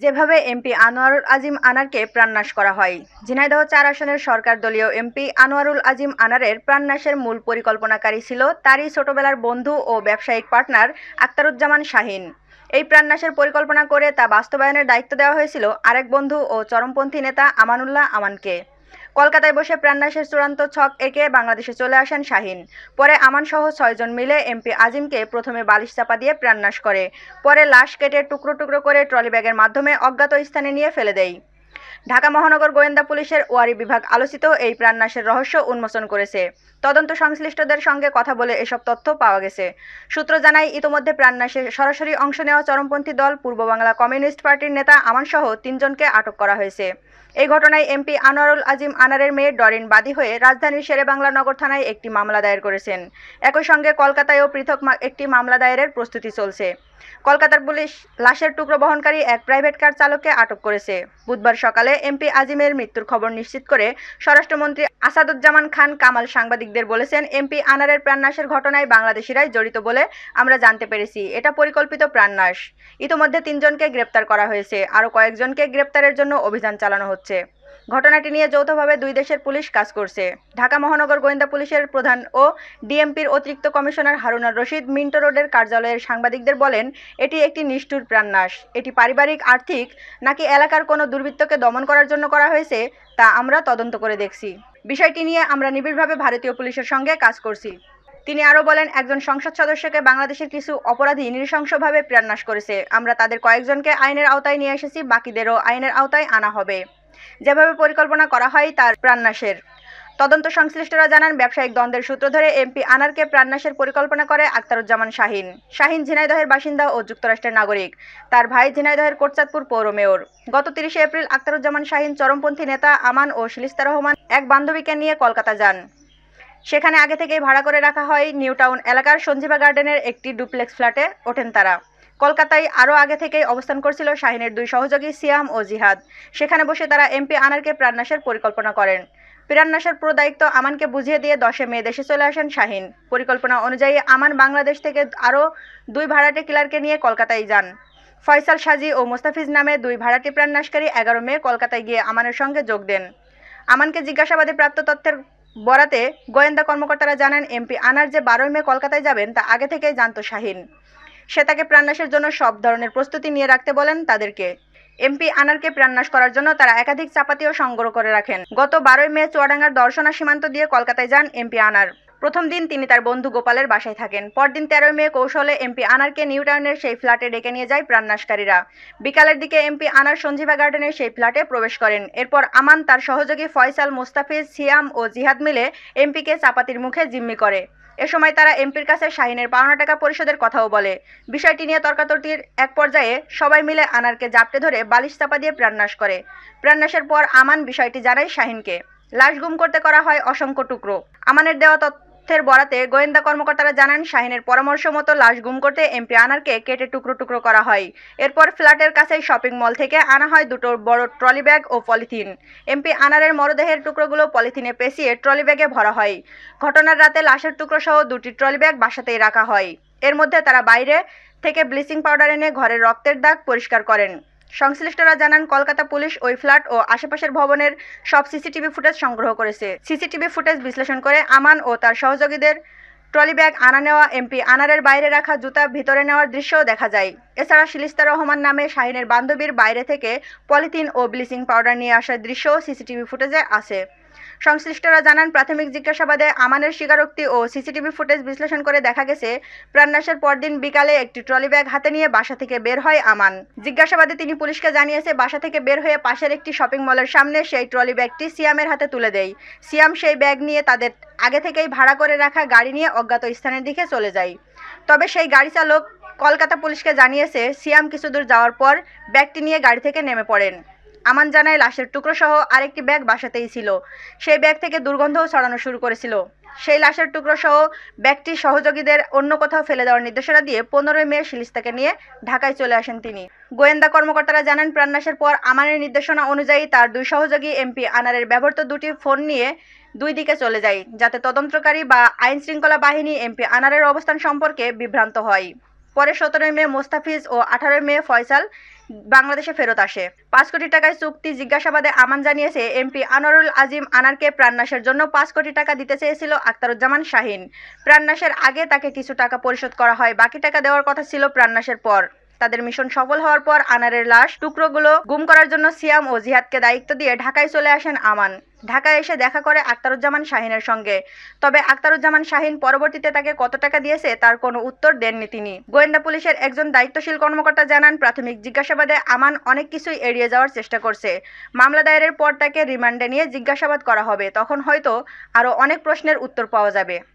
যেভাবে এমপি আনোয়ারুল আজিম আনারকে প্রাণনাশ করা হয়। ঝিনাইদহ ৪ আসনের সরকার দলীয় এমপি আনোয়ারুল আজিম আনারের প্রাণনাশের মূল পরিকল্পনাকারী ছিল তারই ছোটবেলার বন্ধু ও ব্যবসায়িক পার্টনার আখতারুজ্জামান শাহীন। এই প্রাণনাশের পরিকল্পনা করে তা বাস্তবায়নের দায়িত্ব দেওয়া হয়েছিল আরেক বন্ধু ও চরমপন্থী নেতা আমানুল্লাহ আমানকে। কলকাতায় বসে প্রাণনাশের চূড়ান্ত ছক এঁকে বাংলাদেশে চলে আসেন শাহীন। পরে আমানসহ ৬ জন মিলে এমপি আজিমকে প্রথমে বালিশ চাপা দিয়ে প্রাণনাশ করে, পরে লাশ কেটে টুকরো টুকরো করে ট্রলি ব্যাগের মাধ্যমে অজ্ঞাত স্থানে নিয়ে ফেলে দেয়। ঢাকা মহানগর গোয়েন্দা পুলিশের ওয়ারী বিভাগ আলোচিত এই প্রাণনাশের রহস্য উন্মোচন করেছে। তদন্ত সংশ্লিষ্টদের সঙ্গে কথা বলে এসব তথ্য পাওয়া গেছে। সূত্র জানায়, ইতোমধ্যে প্রাণনাশে সরাসরি অংশ নেওয়া চরমপন্থী দল পূর্ব বাংলা কমিউনিস্ট পার্টির নেতা আমানসহ ৩ জনকে আটক করা হয়েছে। এই ঘটনায় এমপি আনোয়ারুল আজিম আনারের মেয়ে ডরিন বাদী হয়ে রাজধানীর শেরেবাংলা নগর থানায় একটি মামলা দায়ের করেছেন। একই সঙ্গে কলকাতায়ও পৃথক একটি মামলা দায়েরের প্রস্তুতি চলছে। কলকাতার পুলিশ লাশের টুকরো বহনকারী এক প্রাইভেট কার চালককে আটক করেছে। বুধবার সকালে এমপি আজিমের মৃত্যুর খবর নিশ্চিত করে স্বরাষ্ট্রমন্ত্রী আসাদুজ্জামান খান কামাল সাংবাদিকদের বলেছেন, এমপি আনারের প্রাণনাশের ঘটনায় বাংলাদেশিরাই জড়িত বলে আমরা জানতে পেরেছি। এটা পরিকল্পিত প্রাণনাশ। ইতোমধ্যে ৩ জনকে গ্রেপ্তার করা হয়েছে, আরও কয়েকজনকে গ্রেপ্তারের জন্য অভিযান চালানো হচ্ছে। ঘটনাটি নিয়ে যৌথভাবে ২ দেশের পুলিশ কাজ করছে। ঢাকা মহানগর গোয়েন্দা পুলিশের প্রধান ও ডিএমপির অতিরিক্ত কমিশনার হারুনার রশিদ মিন্টো রোডের কার্যালয়ের সাংবাদিকদের বলেন, এটি একটি নিষ্ঠুর প্রাণনাশ। এটি পারিবারিক, আর্থিক নাকি এলাকার কোনো দুর্বৃত্তকে দমন করার জন্য করা হয়েছে তা আমরা তদন্ত করে দেখছি। বিষয়টি নিয়ে আমরা নিবিড়ভাবে ভারতীয় পুলিশের সঙ্গে কাজ করছি। তিনি আরও বলেন, একজন সংসদ সদস্যকে বাংলাদেশের কিছু অপরাধী নৃশংসভাবে প্রাণনাশ করেছে। আমরা তাদের কয়েকজনকে আইনের আওতায় নিয়ে এসেছি, বাকিদেরও আইনের আওতায় আনা হবে। যেভাবে পরিকল্পনা করা হয় তার প্রাণনাশের তদন্ত সংশ্লিষ্টরা জানান, ব্যবসায়িক দ্বন্দ্বের সূত্র ধরে এমপি আনারকে প্রাণনাশের পরিকল্পনা করে আখতারুজ্জামান শাহীন। শাহীন ঝিনাইদহের বাসিন্দা ও যুক্তরাষ্ট্রের নাগরিক। তার ভাই ঝিনাইদহের কোটচাঁদপুর পৌর মেয়র। গত ৩০ এপ্রিল আখতারুজ্জামান শাহীন চরমপন্থী নেতা আমান ও শিলিস্তা রহমান এক বান্ধবীকে নিয়ে কলকাতা যান। সেখানে আগে থেকেই ভাড়া করে রাখা হয় নিউ টাউন এলাকার সঞ্জীবা গার্ডেনের একটি ডুপ্লেক্স ফ্ল্যাটে ওঠেন তারা। কলকাতায় আরও আগে থেকেই অবস্থান করছিল শাহীনের ২ সহযোগী সিয়াম ও জিহাদ। সেখানে বসে তারা এমপি আনারকে প্রাণনাশের পরিকল্পনা করেন। প্রাণনাশের পুরো দায়িত্ব আমানকে বুঝিয়ে দিয়ে ১০ মে দেশে চলে আসেন শাহীন। পরিকল্পনা অনুযায়ী আমান বাংলাদেশ থেকে আরও ২ ভাড়াটে কিলারকে নিয়ে কলকাতায় যান। ফয়সাল সাজি ও মোস্তাফিজ নামে ২ ভাড়াটে প্রাণনাশকারী ১১ মে কলকাতায় গিয়ে আমানের সঙ্গে যোগ দেন। আমানকে জিজ্ঞাসাবাদে প্রাপ্ত তথ্যের বরাতে গোয়েন্দা কর্মকর্তারা জানান, এমপি আনার যে ১২ মে কলকাতায় যাবেন তা আগে থেকেই জানত শাহীন। সে তাকে প্রাণনাশের জন্য সব ধরনের প্রস্তুতি নিয়ে রাখতে বলেন তাদেরকে। এমপি আনারকে প্রাণনাশ করার জন্য তারা একাধিক চাপাতিও সংগ্রহ করে রাখেন। গত ১২ মে চুয়াডাঙ্গার দর্শনা সীমান্ত দিয়ে কলকাতায় যান এমপি আনার। প্রথম দিন তিনি তার বন্ধু গোপালের বাসায় থাকেন। পরদিন ১৩ মে কৌশলে এমপি আনারকে নিউ টাউনের সেই ফ্ল্যাটে ডেকে নিয়ে যায় প্রাণনাশকারীরা। বিকালের দিকে এমপি আনার সঞ্জীবা গার্ডেনের সেই ফ্ল্যাটে প্রবেশ করেন। এরপর আমান, তার সহযোগী ফয়সাল, মোস্তাফিজ, সিয়াম ও জিহাদ মিলে এমপিকে চাপাতির মুখে জিম্মি করে। এ সময় তারা এমপির কাছে শাহীনের পাওনা টাকা পরিশোধের কথাও বলে। বিষয়টি নিয়ে তর্কাতর্কির এক পর্যায়ে সবাই মিলে আনারকে জাপটে ধরে বালিশ চাপা দিয়ে প্রাণনাশ করে। প্রাণনাশের পর আমান বিষয়টি জানায় শাহীনকে। লাশ গুম করতে করা হয় অসংখ্য টুকরো। আমানের দেওয়া তথ্যের বরাতে গোয়েন্দা কর্মকর্তারা জানান, শাহীনের পরামর্শ মতো লাশ গুম করতে এমপি আনারকে কেটে টুকরো টুকরো করা হয়। এরপর ফ্ল্যাটের কাছেই শপিং মল থেকে আনা হয় ২টো বড় ট্রলি ব্যাগ ও পলিথিন। এমপি আনারের মরদেহের টুকরোগুলো পলিথিনে পেঁচিয়ে ট্রলি ব্যাগে ভরা হয়। ঘটনার রাতে লাশের টুকরো সহ ২টি ট্রলি ব্যাগ বাসাতেই রাখা হয়। এর মধ্যে তারা বাইরে থেকে ব্লিচিং পাউডার এনে ঘরের রক্তের দাগ পরিষ্কার করেন। সংশ্লিষ্টরা জানান, কলকাতা পুলিশ ওই ফ্ল্যাট ও আশেপাশের ভবনের সব সিসিটিভি ফুটেজ সংগ্রহ করেছে। সিসিটিভি ফুটেজ বিশ্লেষণ করে আমান ও তার সহযোগীদের ট্রলি ব্যাগ আনা নেওয়া, এমপি আনারের বাইরে রাখা জুতা ভিতরে নেওয়ার দৃশ্যও দেখা যায়। এছাড়া শিলিস্তা রহমান নামে শাহীনের বান্ধবীর বাইরে থেকে পলিথিন ও ব্লিচিং পাউডার নিয়ে আসার দৃশ্যও সিসিটিভি ফুটেজে আছে। সংশ্লিষ্টরা জানান, প্রাথমিক জিজ্ঞাসাবাদে আমানের স্বীকারোক্তি ও সিসিটিভি ফুটেজ বিশ্লেষণ করে দেখা গেছে, প্রাণনাশের পরদিন বিকালে একটি ট্রলি ব্যাগ হাতে নিয়ে বাসা থেকে বের হয় আমান। জিজ্ঞাসাবাদে তিনি পুলিশকে জানিয়েছে, বাসা থেকে বের হয়ে পাশের একটি শপিং মলের সামনে সেই ট্রলি ব্যাগটি সিয়ামের হাতে তুলে দেয়। সিয়াম সেই ব্যাগ নিয়ে তাদের আগে থেকেই ভাড়া করে রাখা গাড়ি নিয়ে অজ্ঞাত স্থানের দিকে চলে যায়। তবে সেই গাড়ি চালক কলকাতা পুলিশকে জানিয়েছে, সিয়াম কিছুদূর যাওয়ার পর ব্যাগটি নিয়ে গাড়ি থেকে নেমে পড়েন। আমান জানায়, লাশের টুকরো সহ আরেকটি ব্যাগ বাসাতেই ছিল। সেই ব্যাগ থেকে দুর্গন্ধও ছড়ানো শুরু করেছিল। সেই লাশের টুকরো সহ ব্যাগটি সহযোগীদের অন্য কোথাও ফেলে দেওয়ার নির্দেশনা দিয়ে ১৫ মে শিলিস্তাকে নিয়ে ঢাকায় চলে আসেন তিনি। গোয়েন্দা কর্মকর্তারা জানান, প্রাণনাশের পর আমানের নির্দেশনা অনুযায়ী তার ২ সহযোগী এমপি আনারের ব্যবহৃত ২টি ফোন নিয়ে ২ দিকে চলে যায়, যাতে তদন্তকারী বা আইন শৃঙ্খলা বাহিনী এমপি আনারের অবস্থান সম্পর্কে বিভ্রান্ত হয়। পরে ১৭ মে মোস্তাফিজ ও ১৮ মে ফয়সাল বাংলাদেশে ফেরত আসে। ৫ কোটি টাকায় চুক্তি জিজ্ঞাসাবাদে আমান জানিয়েছে, এমপি আনোয়ারুল আজিম আনারকে প্রাণনাশের জন্য ৫ কোটি টাকা দিতে চেয়েছিল আখতারুজ্জামান শাহীন। প্রাণনাশের আগে তাকে কিছু টাকা পরিশোধ করা হয়, বাকি টাকা দেওয়ার কথা ছিল প্রাণনাশের পর। তাদের মিশন সফল হওয়ার পর আনারের লাশ টুকরোগুলো গুম করার জন্য সিয়াম ও জিহাদকে দায়িত্ব দিয়ে ঢাকায় চলে আসেন আমান। ঢাকায় এসে দেখা করে আখতারুজ্জামান শাহীনের সঙ্গে। তবে আখতারুজ্জামান শাহীন পরবর্তীতে তাকে কত টাকা দিয়েছে তার কোনো উত্তর দেননি তিনি। গোয়েন্দা পুলিশের একজন দায়িত্বশীল কর্মকর্তা জানান, প্রাথমিক জিজ্ঞাসাবাদে আমান অনেক কিছুই এড়িয়ে যাওয়ার চেষ্টা করছে। মামলা দায়েরের পর তাকে রিমান্ডে নিয়ে জিজ্ঞাসাবাদ করা হবে, তখন হয়তো আরও অনেক প্রশ্নের উত্তর পাওয়া যাবে।